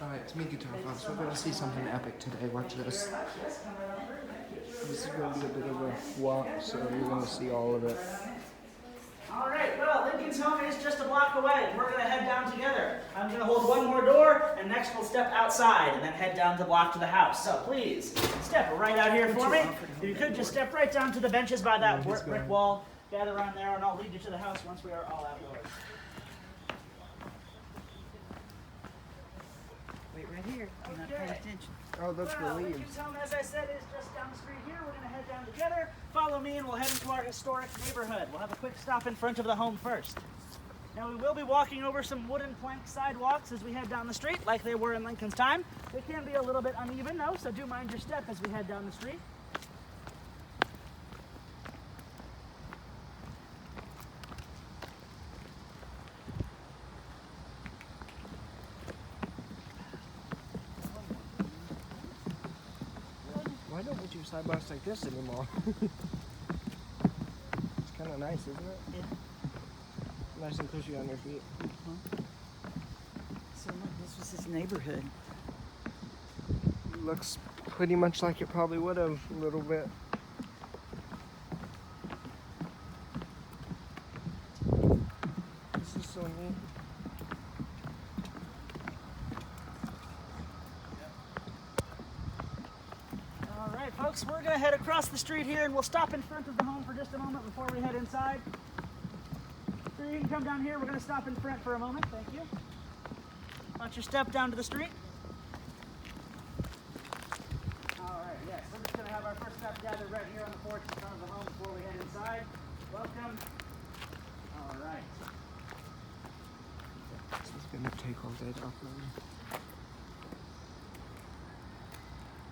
Alright, it's me, Guitar Fox. We're gonna see something epic today. Watch this. This is gonna be a bit of a walk, so you're gonna see all of it. Alright, well, Lincoln's home is just a block away, and we're gonna head down together. I'm gonna hold one more door, and next we'll step outside and then head down the block to the house. So please, step right out here for me. If you could just step right down to the benches by that brick wall, gather around there, and I'll lead you to the house once we are all outdoors. Wait right here. You're not paying attention. Oh, that's well, relieved. Lincoln's home, as I said, is just down the street here. We're going to head down together. Follow me, and we'll head into our historic neighborhood. We'll have a quick stop in front of the home first. Now, we will be walking over some wooden plank sidewalks as we head down the street, like they were in Lincoln's time. They can be a little bit uneven, though, so do mind your step as we head down the street. Why don't we do sidewalks like this anymore? It's kind of nice, isn't it? Yeah. Nice and cushy on your feet. So look, this was his neighborhood. Looks pretty much like it probably would have a little bit. This is so neat. Alright, folks, we're going to head across the street here, and we'll stop in front of the home for just a moment before we head inside. So you can come down here. We're going to stop in front for a moment. Thank you. Watch your step down to the street. Alright, yes, we're just going to have our first step gathered right here on the porch in front of the home before we head inside. Welcome. Alright. This is gonna take all day to upload.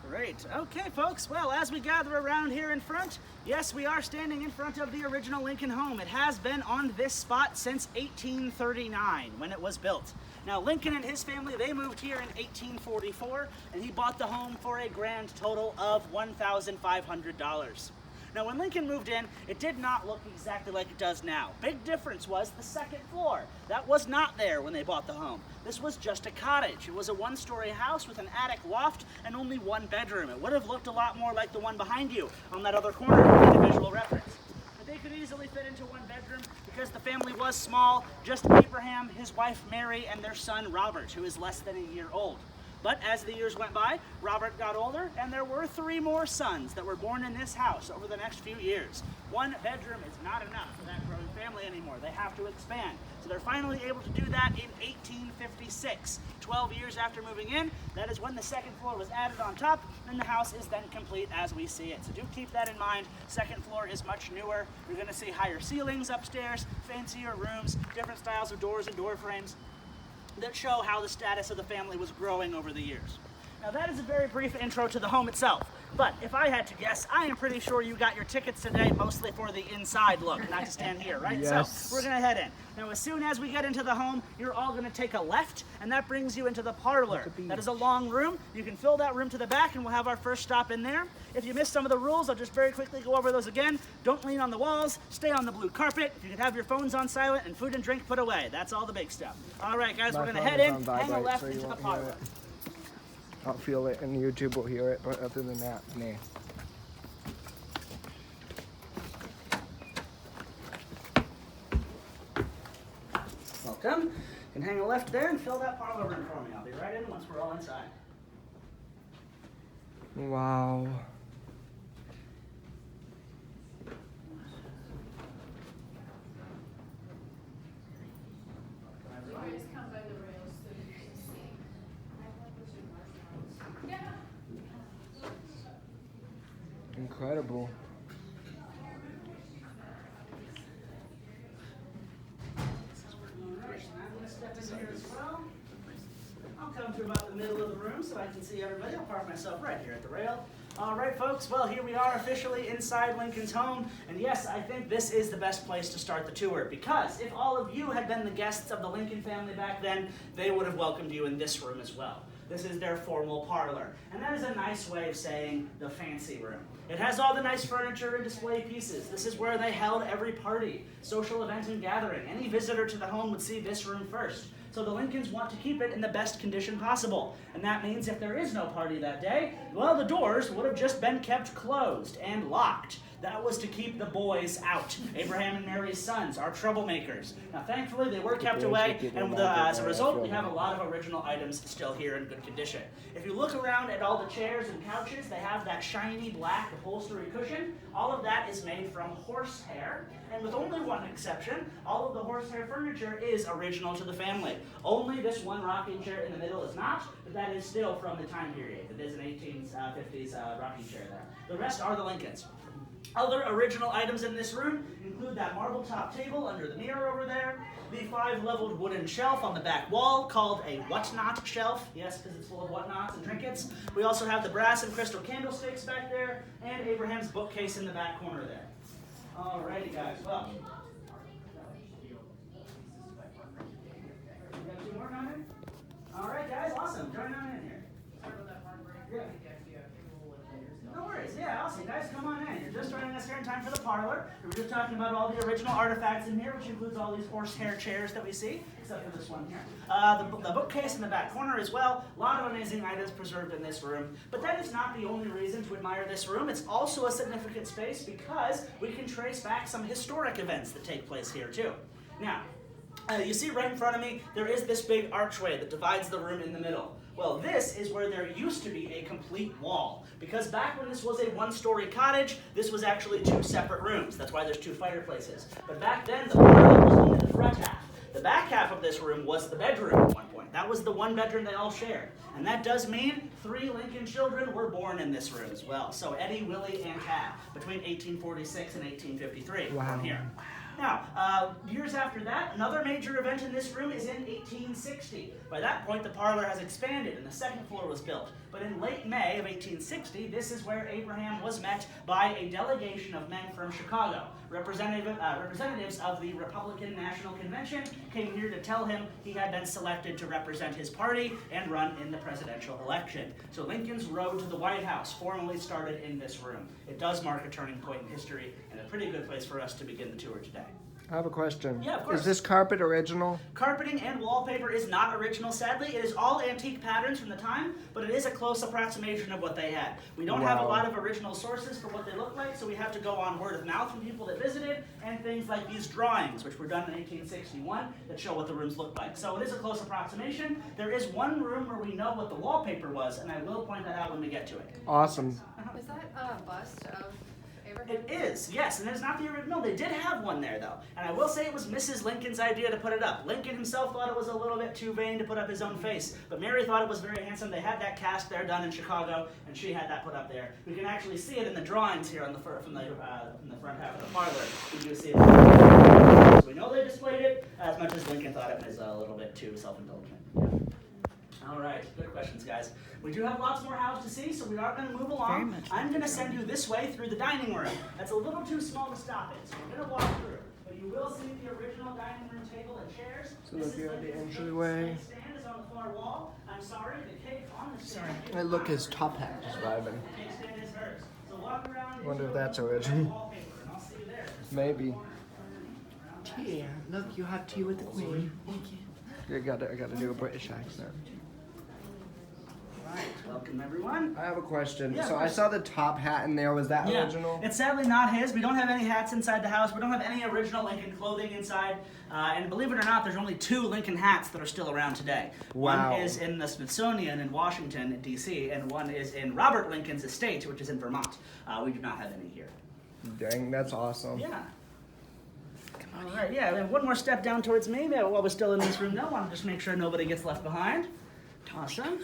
Great. Okay, folks. Well, as we gather around here in front, yes, we are standing in front of the original Lincoln home. It has been on this spot since 1839, when it was built. Now, Lincoln and his family, they moved here in 1844, and he bought the home for a grand total of $1,500. Now, when Lincoln moved in, it did not look exactly like it does now. Big difference was the second floor. That was not there when they bought the home. This was just a cottage. It was a one-story house with an attic loft and only one bedroom. It would have looked a lot more like the one behind you on that other corner for the visual reference. But they could easily fit into one bedroom because the family was small, just Abraham, his wife Mary, and their son Robert, who is less than a year old. But as the years went by, Robert got older, and there were 3 more sons that were born in this house over the next few years. One bedroom is not enough for that growing family anymore. They have to expand. So they're finally able to do that in 1856. 12 years after moving in, that is when the second floor was added on top, and the house is then complete as we see it. So do keep that in mind. Second floor is much newer. You're going to see higher ceilings upstairs, fancier rooms, different styles of doors and door frames that show how the status of the family was growing over the years. Now that is a very brief intro to the home itself, but if I had to guess, I am pretty sure you got your tickets today mostly for the inside look, not to stand here, right? Yes. So we're gonna head in. Now as soon as we get into the home, you're all gonna take a left, and that brings you into the parlor. That is a long room. You can fill that room to the back, and we'll have our first stop in there. If you missed some of the rules, I'll just very quickly go over those again. Don't lean on the walls, stay on the blue carpet. If you could have your phones on silent and food and drink put away. That's all the big stuff. All right, guys, we're gonna head in, hang a left into the parlor. I'll feel it, and YouTube will hear it, but other than that, nah. Welcome. You can hang a left there and fill that parlor room for me. I'll be right in once we're all inside. Wow. Incredible. I'll come to about the middle of the room so I can see everybody. I'll park myself right here at the rail. All right, folks, well, here we are officially inside Lincoln's home. And yes, I think this is the best place to start the tour, because if all of you had been the guests of the Lincoln family back then, they would have welcomed you in this room as well. This is their formal parlor. And that is a nice way of saying the fancy room. It has all the nice furniture and display pieces. This is where they held every party, social event, and gathering. Any visitor to the home would see this room first. so the Lincolns want to keep it in the best condition possible. And that means if there is no party that day, well, the doors would have just been kept closed and locked. That was to keep the boys out. Abraham and Mary's sons are troublemakers. Now, thankfully, they were kept away, and as a result, we have a lot of original items still here in good condition. If you look around at all the chairs and couches, they have that shiny black upholstery cushion. All of that is made from horsehair, and with only one exception, all of the horsehair furniture is original to the family. Only this one rocking chair in the middle is not, but that is still from the time period. It is an 1850s rocking chair there. The rest are the Lincolns. Other original items in this room include that marble top table under the mirror over there, the 5-leveled wooden shelf on the back wall called a whatnot shelf, yes, because it's full of whatnots and trinkets. We also have the brass and crystal candlesticks back there, and Abraham's bookcase in the back corner there. Alrighty guys, well. You got 2 more coming? Alright guys, awesome, join on in here. Yeah. No worries, yeah, awesome. Guys, come on in. You're just joining us here in time for the parlor. We were just talking about all the original artifacts in here, which includes all these horsehair chairs that we see, except for this one here. The bookcase in the back corner as well. A lot of amazing items preserved in this room. But that is not the only reason to admire this room. It's also a significant space because we can trace back some historic events that take place here too. Now, you see right in front of me, there is this big archway that divides the room in the middle. Well, this is where there used to be a complete wall. Because back when this was a 1-story cottage, this was actually 2 separate rooms. That's why there's 2 fireplaces. But back then, the parlor was only the front half. The back half of this room was the bedroom at one point. That was the one bedroom they all shared. And that does mean 3 Lincoln children were born in this room as well. So Eddie, Willie, and Kat, between 1846 and 1853. Wow. Born here. Now, years after that, another major event in this room is in 1860. By that point, the parlor has expanded and the 2nd floor was built. But in late May of 1860, this is where Abraham was met by a delegation of men from Chicago. Representatives of the Republican National Convention came here to tell him he had been selected to represent his party and run in the presidential election. So Lincoln's road to the White House formally started in this room. It does mark a turning point in history and a pretty good place for us to begin the tour today. I have a question. Yeah, of course. Is this carpet original? Carpeting and wallpaper is not original, sadly. It is all antique patterns from the time, but it is a close approximation of what they had. We don't have a lot of original sources for what they look like, so we have to go on word of mouth from people that visited, and things like these drawings, which were done in 1861, that show what the rooms look like. So it is a close approximation. There is one room where we know what the wallpaper was, and I will point that out when we get to it. Awesome. Is that a bust of Abraham? It is, yes, and it's not the original. They did have one there, though. And I will say it was Mrs. Lincoln's idea to put it up. Lincoln himself thought it was a little bit too vain to put up his own face, but Mary thought it was very handsome. They had that cast there done in Chicago, and she had that put up there. We can actually see it in the drawings here on the from the front half of the parlor. We do see it. So we know they displayed it, as much as Lincoln thought it was a little bit too self-indulgent. Yeah. All right, good questions, guys. We do have lots more house to see, so we are going to move along. I'm going to send you this way through the dining room. That's a little too small to stop it, so we're going to walk through. But you will see the original dining room table and chairs. So look here at the entryway. Stand is on the far wall. I'm sorry, the cake on the stand. I look, his top hat is vibing. The cake stand is hers. So walk around. Wonder if that's original. Wallpaper, and I'll see you there. Maybe. Tea. Look, you have tea with the queen. Thank you. I gotta do a British accent. Right, welcome everyone. I have a question. Yeah, So I saw the top hat in there. Was that original? It's sadly not his. We don't have any hats inside the house. We don't have any original Lincoln clothing inside. And believe it or not, there's only 2 Lincoln hats that are still around today. Wow. One is in the Smithsonian in Washington, D.C., and one is in Robert Lincoln's estate, which is in Vermont. We do not have any here. Dang, that's awesome. Yeah. Come on. All right, yeah, we have one more step down towards me while we're still in this room. No, I want to just make sure nobody gets left behind. Awesome.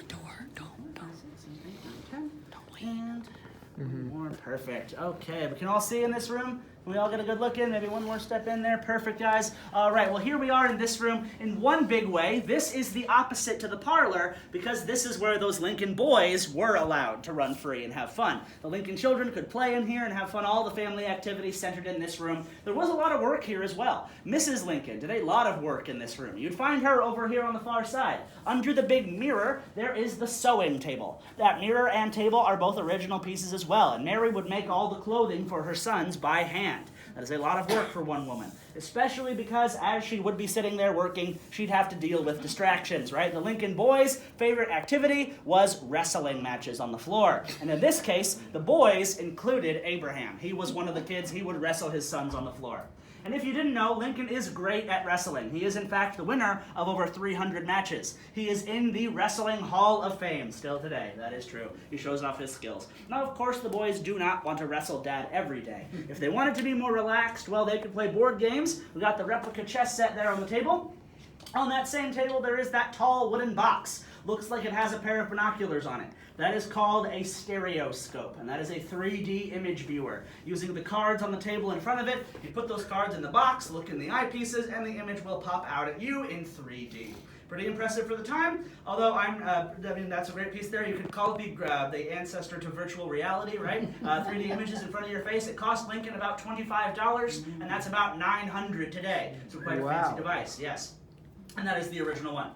And more perfect. Okay, we can all see in this room. Can we all get a good look in? Maybe one more step in there. Perfect, guys. All right, well, here we are in this room. In one big way, this is the opposite to the parlor because this is where those Lincoln boys were allowed to run free and have fun. The Lincoln children could play in here and have fun. All the family activities centered in this room. There was a lot of work here as well. Mrs. Lincoln did a lot of work in this room. You'd find her over here on the far side. Under the big mirror, there is the sewing table. That mirror and table are both original pieces as well, and Mary would make all the clothing for her sons by hand. That is a lot of work for one woman, especially because as she would be sitting there working, she'd have to deal with distractions, right? The Lincoln boys' favorite activity was wrestling matches on the floor. And in this case, the boys included Abraham. He was one of the kids. He would wrestle his sons on the floor. And if you didn't know, Lincoln is great at wrestling. He is, in fact, the winner of over 300 matches. He is in the Wrestling Hall of Fame still today. That is true. He shows off his skills. Now, of course, the boys do not want to wrestle Dad every day. If they wanted to be more relaxed, well, they could play board games. We got the replica chess set there on the table. On that same table, there is that tall wooden box. Looks like it has a pair of binoculars on it. That is called a stereoscope, and that is a 3D image viewer. Using the cards on the table in front of it, you put those cards in the box, look in the eyepieces, and the image will pop out at you in 3D. Pretty impressive for the time, although that's a great piece there. You could call it the ancestor to virtual reality, right? 3D images in front of your face. It cost Lincoln about $25, and that's about $900 today. So quite a fancy device, yes. And that is the original one.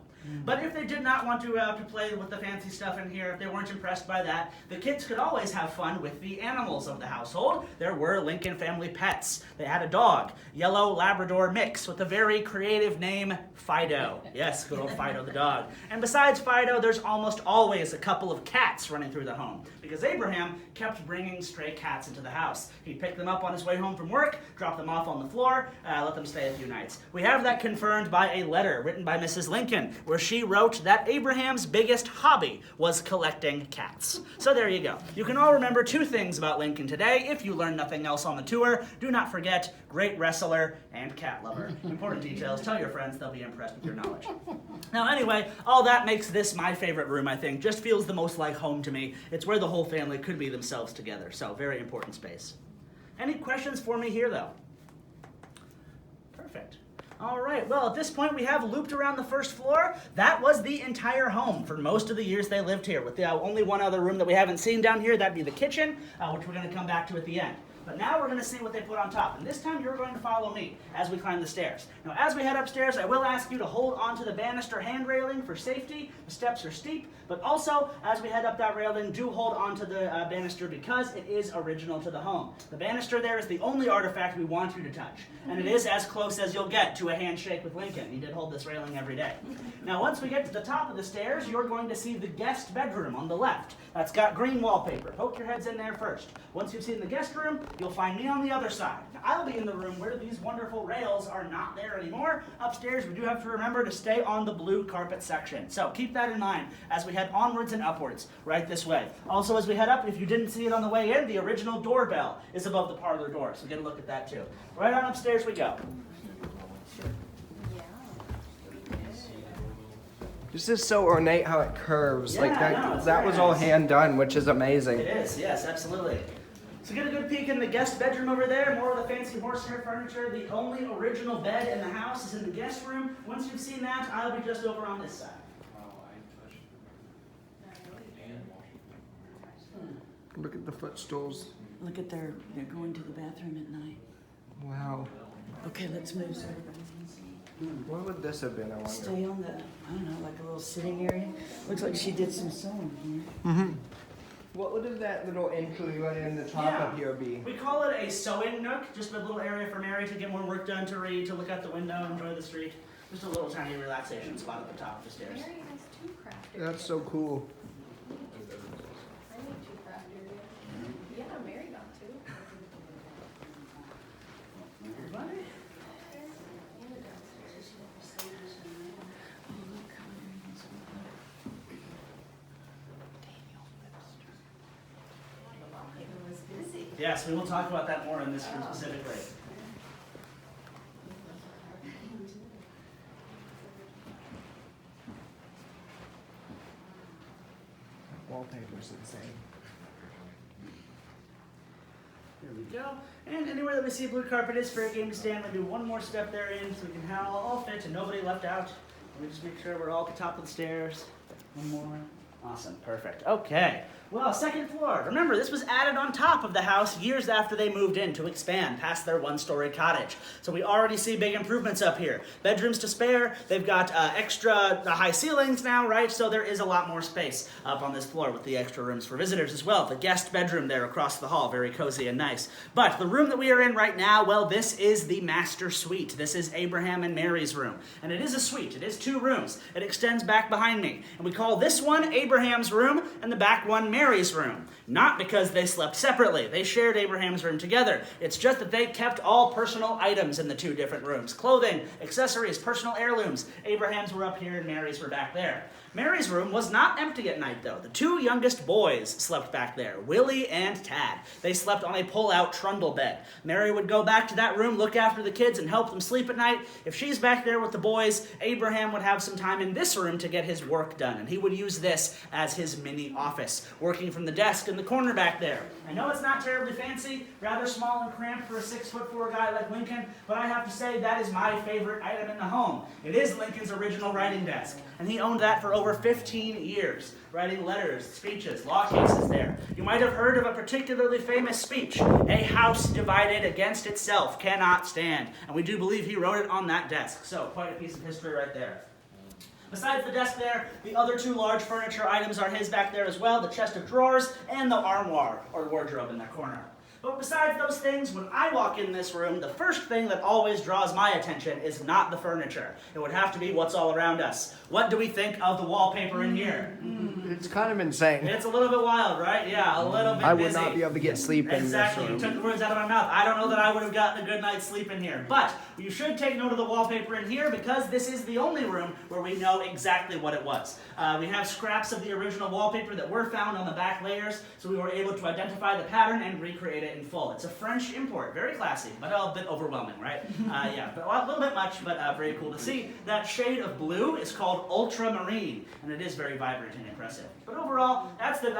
But if they did not want to play with the fancy stuff in here, if they weren't impressed by that, the kids could always have fun with the animals of the household. There were Lincoln family pets. They had a dog, yellow Labrador mix with a very creative name, Fido. Yes, good old Fido the dog. And besides Fido, there's almost always a couple of cats running through the home, because Abraham kept bringing stray cats into the house. He'd pick them up on his way home from work, drop them off on the floor, let them stay a few nights. We have that confirmed by a letter written by Mrs. Lincoln, where she wrote that Abraham's biggest hobby was collecting cats. So there you go. You can all remember two things about Lincoln today. If you learn nothing else on the tour, do not forget, great wrestler and cat lover. Important details. Tell your friends. They'll be impressed with your knowledge. Now anyway, all that makes this my favorite room, I think. Just feels the most like home to me. It's where the whole family could be themselves together. So very important space. Any questions for me here, though? Perfect. All right, well, at this point, we have looped around the first floor. That was the entire home for most of the years they lived here, with the only one other room that we haven't seen down here. That'd be the kitchen, which we're going to come back to at the end. But now we're going to see what they put on top. And this time you're going to follow me as we climb the stairs. Now, as we head upstairs, I will ask you to hold onto the banister hand railing for safety. The steps are steep. But also, as we head up that railing, do hold onto the banister because it is original to the home. The banister there is the only artifact we want you to touch. And it is as close as you'll get to a handshake with Lincoln. He did hold this railing every day. Now, once we get to the top of the stairs, you're going to see the guest bedroom on the left. That's got green wallpaper. Poke your heads in there first. Once you've seen the guest room, you'll find me on the other side. Now, I'll be in the room where these wonderful rails are not there anymore. Upstairs, we do have to remember to stay on the blue carpet section. So keep that in mind as we head onwards and upwards, right this way. Also, as we head up, if you didn't see it on the way in, the original doorbell is above the parlor door, so get a look at that too. Right on upstairs we go. This is so ornate how it curves. Yeah, like that was all hand done, which is amazing. It is, yes, absolutely. So get a good peek in the guest bedroom over there. More of the fancy horsehair furniture. The only original bed in the house is in the guest room. Once you've seen that, I'll be just over on this side. Look at the footstools. Look at they're going to the bathroom at night. Wow. Okay, let's move so everybody can see. What would this have been, I wonder? Stay on the, I don't know, like a little sitting area. Looks like she did some sewing here. Mm-hmm. What would that little entry in the top up here be? We call it a sewing nook, just a little area for Mary to get more work done, to read, to look out the window, enjoy the street. Just a little tiny relaxation spot at the top of the stairs. Mary has two craft areas. That's so cool. I need two craft areas. Yeah, Mary got two. Everybody? And the downstairs. It was busy. Yes, we will talk about that more in this room specifically. Wallpaper's insane. There we go. And anywhere that we see blue carpet is fair game to stand. We do one more step there in so we can have all fit and nobody left out. Let me just make sure we're all at the top of the stairs. One more. Awesome, perfect. Okay. Well, second floor. Remember, this was added on top of the house years after they moved in to expand past their one-story cottage. So we already see big improvements up here. Bedrooms to spare. They've got extra high ceilings now, right? So there is a lot more space up on this floor with the extra rooms for visitors as well. The guest bedroom there across the hall, very cozy and nice. But the room that we are in right now, well, this is the master suite. This is Abraham and Mary's room. And it is a suite. It is 2 rooms. It extends back behind me. And we call this one Abraham's room and the back one Mary's room. Not because they slept separately. They shared Abraham's room together. It's just that they kept all personal items in the 2 different rooms. Clothing, accessories, personal heirlooms. Abraham's were up here and Mary's were back there. Mary's room was not empty at night, though. The 2 youngest boys slept back there, Willie and Tad. They slept on a pull-out trundle bed. Mary would go back to that room, look after the kids, and help them sleep at night. If she's back there with the boys, Abraham would have some time in this room to get his work done, and he would use this as his mini office, working from the desk in the corner back there. I know it's not terribly fancy, rather small and cramped for a 6'4" guy like Lincoln, but I have to say that is my favorite item in the home. It is Lincoln's original writing desk, and he owned that for over 15 years, writing letters, speeches, law cases there. You might have heard of a particularly famous speech, "A house divided against itself cannot stand," and we do believe he wrote it on that desk, so quite a piece of history right there. Besides the desk there, the other 2 large furniture items are his back there as well, the chest of drawers and the armoire, or wardrobe in that corner. But besides those things, when I walk in this room, the first thing that always draws my attention is not the furniture. It would have to be what's all around us. What do we think of the wallpaper in here? It's kind of insane. It's a little bit wild, right? Yeah, a little bit I busy. would not be able to get sleep in this Exactly. You room. took the words out of my mouth. I don't know that I would have gotten a good night's sleep in here. But you should take note of the wallpaper in here because this is the only room where we know exactly what it was. We have scraps of the original wallpaper that were found on the back layers, so we were able to identify the pattern and recreate it in full. It's a French import. Very classy, but a bit overwhelming, right? Yeah, but a little bit much, but very cool to see. That shade of blue is called ultramarine, and it is very vibrant and impressive. But overall, that's the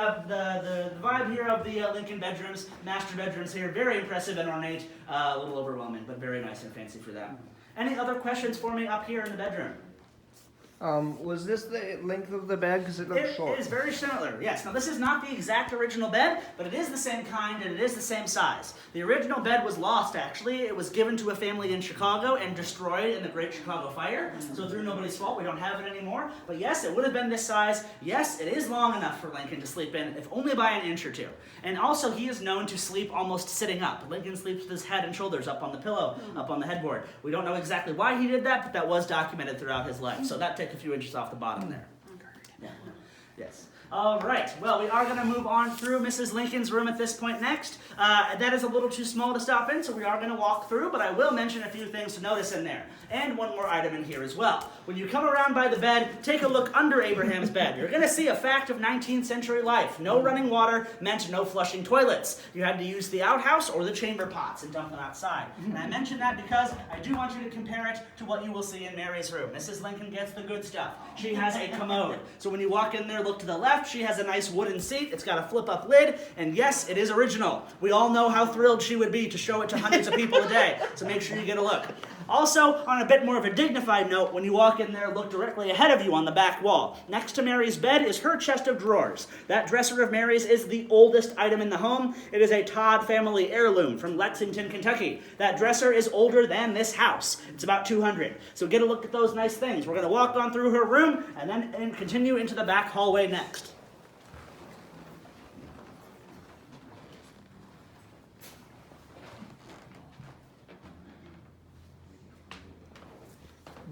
vibe here of the Lincoln bedrooms, master bedrooms here. Very impressive and ornate, a little overwhelming, but very nice and fancy for that. Any other questions for me up here in the bedroom? Was this the length of the bed? Because it looks short. It is very similar, yes. Now, this is not the exact original bed, but it is the same kind and it is the same size. The original bed was lost, actually. It was given to a family in Chicago and destroyed in the Great Chicago Fire. So through nobody's fault, we don't have it anymore. But yes, it would have been this size. Yes, it is long enough for Lincoln to sleep in, if only by an inch or 2. And also, he is known to sleep almost sitting up. Lincoln sleeps with his head and shoulders up on the pillow, up on the headboard. We don't know exactly why he did that, but that was documented throughout his life. So that takes a few inches off the bottom there. Yeah. Yes. All right. Well, we are going to move on through Mrs. Lincoln's room at this point next. That is a little too small to stop in, so we are going to walk through, but I will mention a few things to notice in there. And one more item in here as well. When you come around by the bed, take a look under Abraham's bed. You're going to see a fact of 19th century life. No running water meant no flushing toilets. You had to use the outhouse or the chamber pots and dump them outside. And I mention that because I do want you to compare it to what you will see in Mary's room. Mrs. Lincoln gets the good stuff. She has a commode. So when you walk in there, look to the left. She has a nice wooden seat. It's got a flip-up lid. And yes, it is original. We all know how thrilled she would be to show it to hundreds of people a day. So make sure you get a look. Also, on a bit more of a dignified note, when you walk in there, look directly ahead of you on the back wall. Next to Mary's bed is her chest of drawers. That dresser of Mary's is the oldest item in the home. It is a Todd family heirloom from Lexington, Kentucky. That dresser is older than this house. It's about 200. So get a look at those nice things. We're going to walk on through her room and then continue into the back hallway next.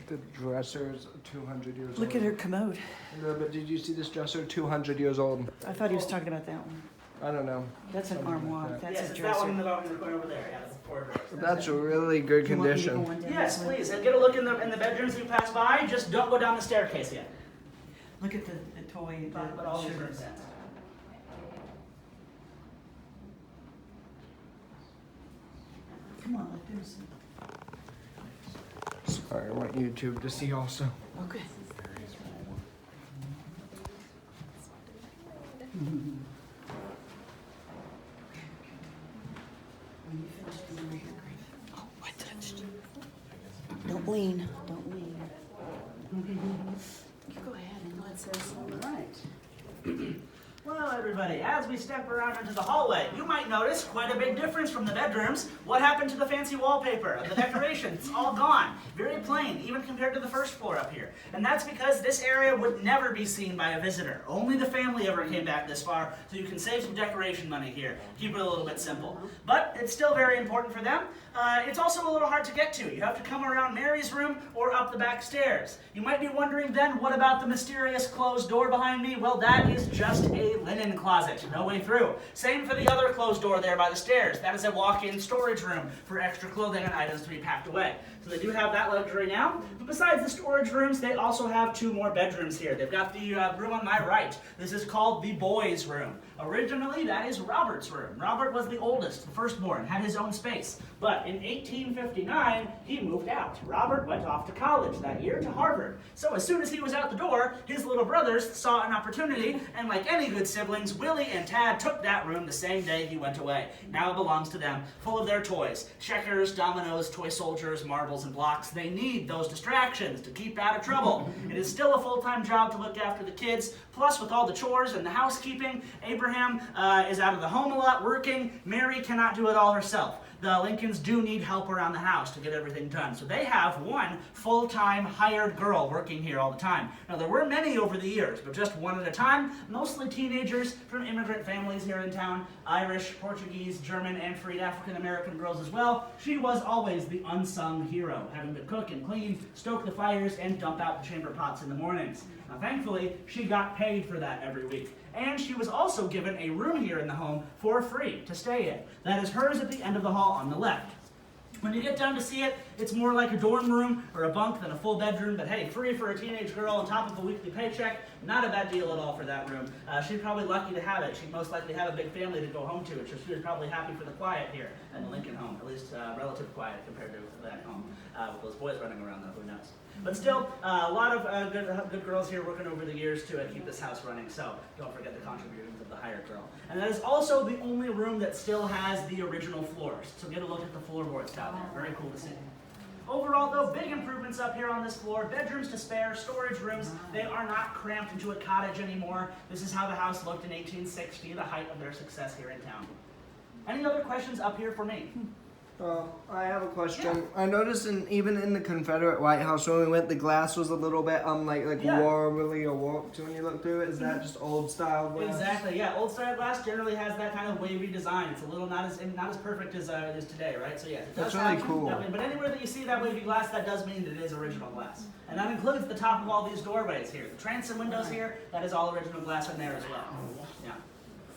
The dresser's 200 years old. Look at her commode. No, but did you see this dresser? 200 years old. I thought he was talking about that one. I don't know. That's an Something like armoire. that. That's Yes, a it's that one in dresser. the corner over there. Yeah, that's the four drawers. That's a really good Do you want me to go condition. one down Yes, this way? please. And get a look in the bedrooms you pass by. Just don't go down the staircase yet. Look at the toy. But all these are in sets. Come on, let them see. Sorry, I want YouTube to see also. Okay. When you finish doing your hair, great. Oh, I touched. Don't lean. Don't lean. You go ahead and let's All right. everybody, as we step around into the hallway, you might notice quite a big difference from the bedrooms. What happened to the fancy wallpaper, the decorations? It's all gone. Very plain, even compared to the first floor up here. And that's because this area would never be seen by a visitor. Only the family ever came back this far, so you can save some decoration money here. Keep it a little bit simple. But it's still very important for them. It's also a little hard to get to. You have to come around Mary's room or up the back stairs. You might be wondering then, what about the mysterious closed door behind me? Well, that is just a linen closet. No way through. Same for the other closed door there by the stairs. That is a walk-in storage room for extra clothing and items to be packed away. So they do have that luxury now. But besides the storage rooms, they also have 2 more bedrooms here. They've got the room on my right. This is called the boys' room. Originally, that is Robert's room. Robert was the oldest, the firstborn, had his own space. But in 1859, he moved out. Robert went off to college that year to Harvard. So as soon as he was out the door, his little brothers saw an opportunity, and like any good siblings, Willie and Tad took that room the same day he went away. Now it belongs to them, full of their toys. Checkers, dominoes, toy soldiers, marbles, and blocks. They need those distractions to keep out of trouble. It is still a full-time job to look after the kids. Plus, with all the chores and the housekeeping, Abraham is out of the home a lot working. Mary cannot do it all herself. The Lincolns do need help around the house to get everything done. So they have 1 full-time hired girl working here all the time. Now, there were many over the years, but just 1 at a time. Mostly teenagers from immigrant families here in town. Irish, Portuguese, German, and freed African-American girls as well. She was always the unsung hero, having to cook and clean, stoke the fires, and dump out the chamber pots in the mornings. Now, thankfully, she got paid for that every week. And she was also given a room here in the home for free to stay in. That is hers at the end of the hall on the left. When you get down to see it, it's more like a dorm room or a bunk than a full bedroom, but hey, free for a teenage girl on top of a weekly paycheck. Not a bad deal at all for that room. She's probably lucky to have it. She'd most likely have a big family to go home to, so she was probably happy for the quiet here at the Lincoln home, at least relative quiet compared to that home. With those boys running around though, who knows? But still, a lot of good girls here working over the years to keep this house running, so don't forget the contributions of the hired girl. And that is also the only room that still has the original floors, so get a look at the floorboards down there. Very cool to see. Overall, though, big improvements up here on this floor. Bedrooms to spare, storage rooms. They are not cramped into a cottage anymore. This is how the house looked in 1860, the height of their success here in town. Any other questions up here for me? I have a question. Yeah. I noticed even in the Confederate White House when we went, the glass was a little bit Yeah. warbly or warped when you look through it. Is that just old style glass? Exactly, yeah. Old style glass generally has that kind of wavy design. It's a little not as perfect as it is today, right? So yeah, it does That's really have cool. that way. But anywhere that you see that wavy glass, that does mean that it is original glass. And that includes the top of all these doorways here. The transom windows here, that is all original glass in there as well. Yeah.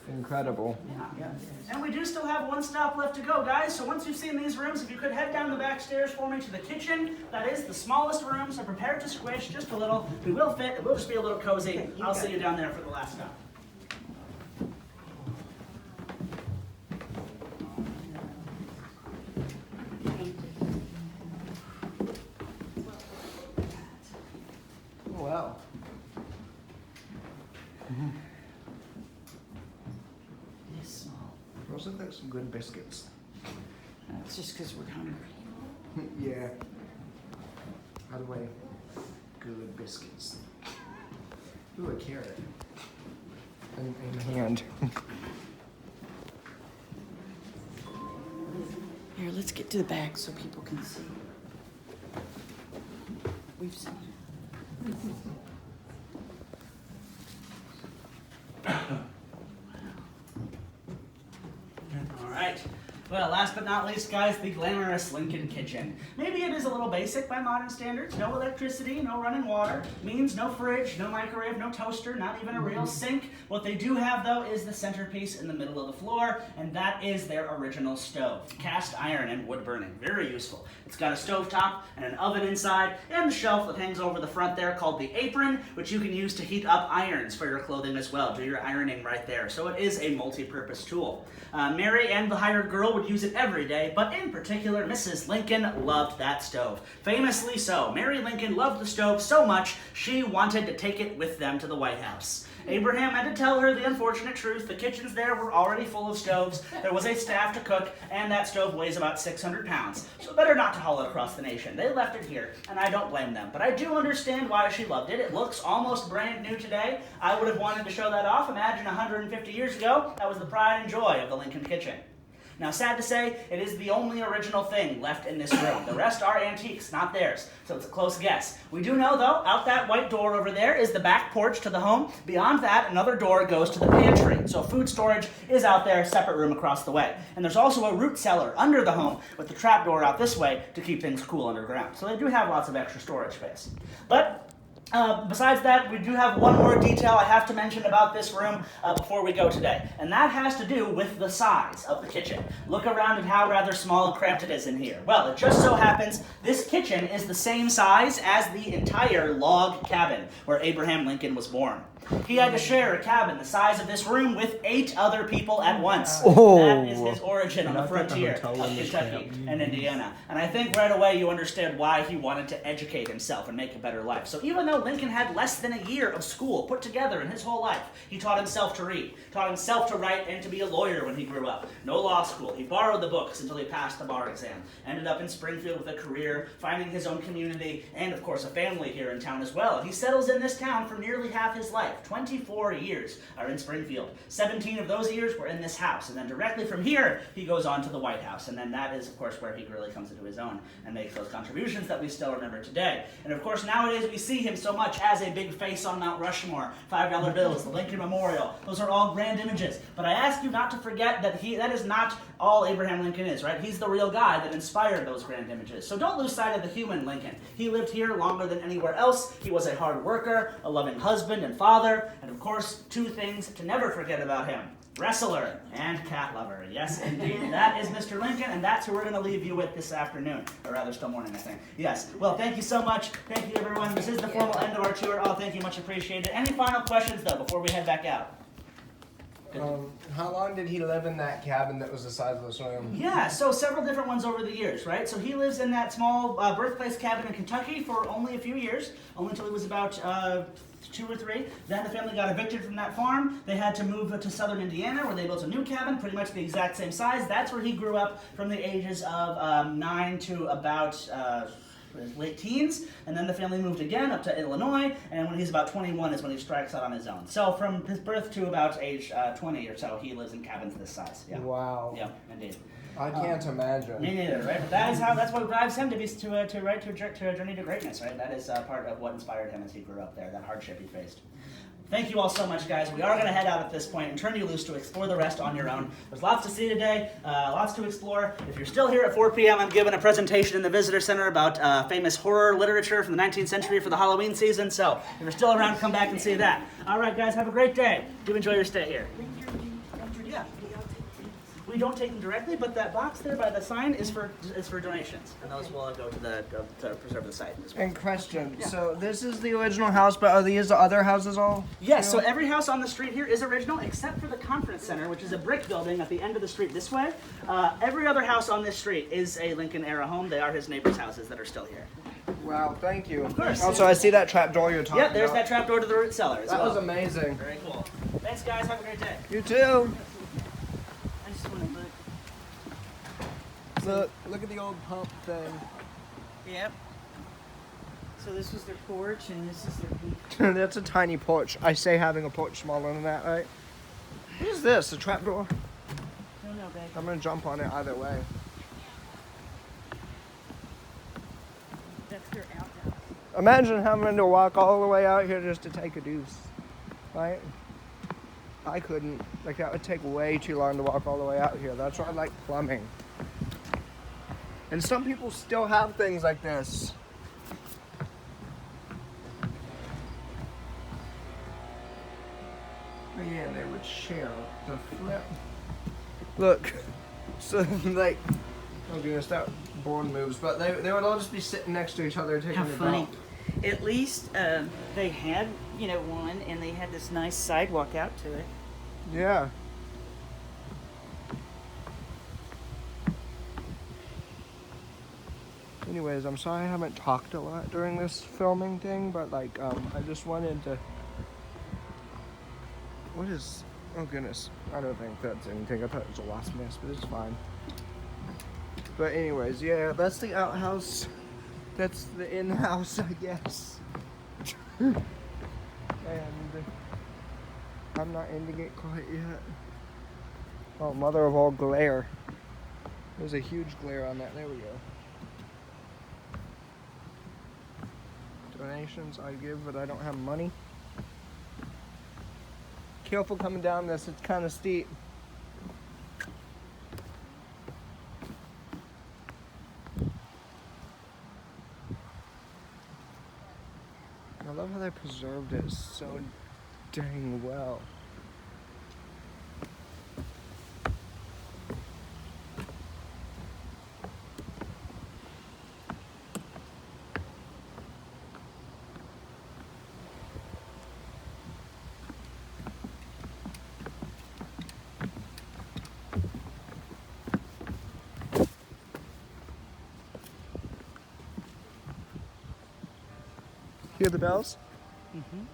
Incredible. Yeah. And we do still have 1 stop left to go, guys. So once you've seen these rooms, if you could head down the back stairs for me to the kitchen. That is the smallest room, so prepare to squish just a little. We will fit. It will just be a little cozy. Okay, I'll see you down there for the last stop. Oh, wow. It is small. Those look like some good biscuits. It's just because we're hungry. Yeah. By the way, good biscuits. Ooh, a carrot. In hand. Here, let's get to the back so people can see. We've seen it. All right. Well, last but not least, guys, the glamorous Lincoln kitchen. Maybe it is a little basic by modern standards. No electricity, no running water. Means no fridge, no microwave, no toaster, not even a real sink. What they do have, though, is the centerpiece in the middle of the floor, and that is their original stove. Cast iron and wood burning. Very useful. It's got a stovetop and an oven inside, and a shelf that hangs over the front there called the apron, which you can use to heat up irons for your clothing as well. Do your ironing right there. So it is a multi-purpose tool. Mary and the hired girl would use it every day, but in particular, Mrs. Lincoln loved that stove. Famously so. Mary Lincoln loved the stove so much, she wanted to take it with them to the White House. Abraham had to tell her the unfortunate truth. The kitchens there were already full of stoves. There was a staff to cook, and that stove weighs about 600 pounds. So better not to haul it across the nation. They left it here, and I don't blame them. But I do understand why she loved it. It looks almost brand new today. I would have wanted to show that off. Imagine 150 years ago, that was the pride and joy of the Lincoln kitchen. Now, sad to say, it is the only original thing left in this room. The rest are antiques, not theirs, so it's a close guess. We do know, though, out that white door over there is the back porch to the home. Beyond that, another door goes to the pantry. So food storage is out there, separate room across the way. And there's also a root cellar under the home with the trap door out this way to keep things cool underground. So they do have lots of extra storage space. But besides that, we do have one more detail I have to mention about this room before we go today, and that has to do with the size of the kitchen. Look around at how rather small and cramped it is in here. Well, it just so happens this kitchen is the same size as the entire log cabin where Abraham Lincoln was born. He had to share a cabin the size of this room with 8 other people at once. Oh. That is his origin on the frontier of Kentucky and Indiana. And I think right away you understand why he wanted to educate himself and make a better life. So even though Lincoln had less than a year of school put together in his whole life, he taught himself to read, taught himself to write, and to be a lawyer when he grew up. No law school. He borrowed the books until he passed the bar exam. Ended up in Springfield with a career, finding his own community, and of course a family here in town as well. And he settles in this town for nearly half his life. 24 years are in Springfield. 17 of those years were in this house. And then directly from here, he goes on to the White House. And then that is, of course, where he really comes into his own and makes those contributions that we still remember today. And of course, nowadays we see him so much as a big face on Mount Rushmore. $5 bills, the Lincoln Memorial. Those are all grand images. But I ask you not to forget that that is not all Abraham Lincoln is, right? He's the real guy that inspired those grand images. So don't lose sight of the human Lincoln. He lived here longer than anywhere else. He was a hard worker, a loving husband and father, and of course, 2 things to never forget about him: wrestler and cat lover. Yes, indeed, that is Mr. Lincoln, and that's who we're going to leave you with this afternoon, or rather still morning, I think. Yes, well, thank you so much. Thank you, everyone. This is the formal end of our tour. Oh, thank you, much appreciated. Any final questions, though, before we head back out? How long did he live in that cabin that was the size of this room? Yeah, so several different ones over the years, right? So he lives in that small birthplace cabin in Kentucky for only a few years, only until he was about 2 or 3. Then the family got evicted from that farm. They had to move to southern Indiana, where they built a new cabin, pretty much the exact same size. That's where he grew up from the ages of 9 to about his late teens, and then the family moved again up to Illinois, and when he's about 21 is when he strikes out on his own. So from his birth to about age 20 or so, he lives in cabins this size. Yeah. Wow. Yeah, indeed. I can't imagine. Me neither, right? But that's what drives him to a journey to greatness, right? That is part of what inspired him as he grew up there, that hardship he faced. Thank you all so much, guys. We are going to head out at this point and turn you loose to explore the rest on your own. There's lots to see today, lots to explore. If you're still here at 4 p.m., I'm giving a presentation in the Visitor Center about famous horror literature from the 19th century for the Halloween season. So if you're still around, come back and see that. All right, guys, have a great day. Do enjoy your stay here. Yeah. We don't take them directly, but that box there by the sign is for donations, and those will go to preserve the site as well. And question, so this is the original house, but are these the other houses all? Yes, so every house on the street here is original, except for the conference center, which is a brick building at the end of the street this way. Every other house on this street is a Lincoln-era home. They are his neighbors' houses that are still here. Wow, thank you. Of course. Also, I see that trap door you're talking about. Yeah, there's that trap door to the root cellar as well. That was amazing. Very cool. Thanks, guys. Have a great day. You too. I just want to Look at the old pump thing. Yep. So this was their porch, and this is their beef. That's a tiny porch. I say having a porch smaller than that, right? What is this? A trap door? No, babe. I'm gonna jump on it either way. That's their outhouse. Imagine having to walk all the way out here just to take a deuce, right? I couldn't. Like, that would take way too long to walk all the way out here. That's why I like plumbing. And some people still have things like this. But yeah, they would share the flip. Look, so like, oh goodness, that board moves. But they would all just be sitting next to each other taking How a funny. dump. At least they had, one, and they had this nice sidewalk out to it. Yeah. Anyways, I'm sorry I haven't talked a lot during this filming thing, but like, I just wanted to What is... Oh goodness. I don't think that's anything. I thought it was a wasp nest, but it's fine. But anyways, yeah, that's the outhouse. That's the in-house, I guess. And I'm not ending it quite yet. Oh, mother of all glare. There's a huge glare on that. There we go. Donations I give, but I don't have money. Careful coming down this, it's kind of steep. I love how they preserved it so dang well. Hear the bells? Mm-hmm.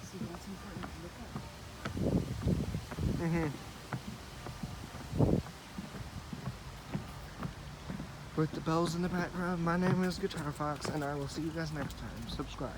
See, that's important to look at. Mm-hmm. With the bells in the background, my name is Guitar Fox, and I will see you guys next time. Subscribe.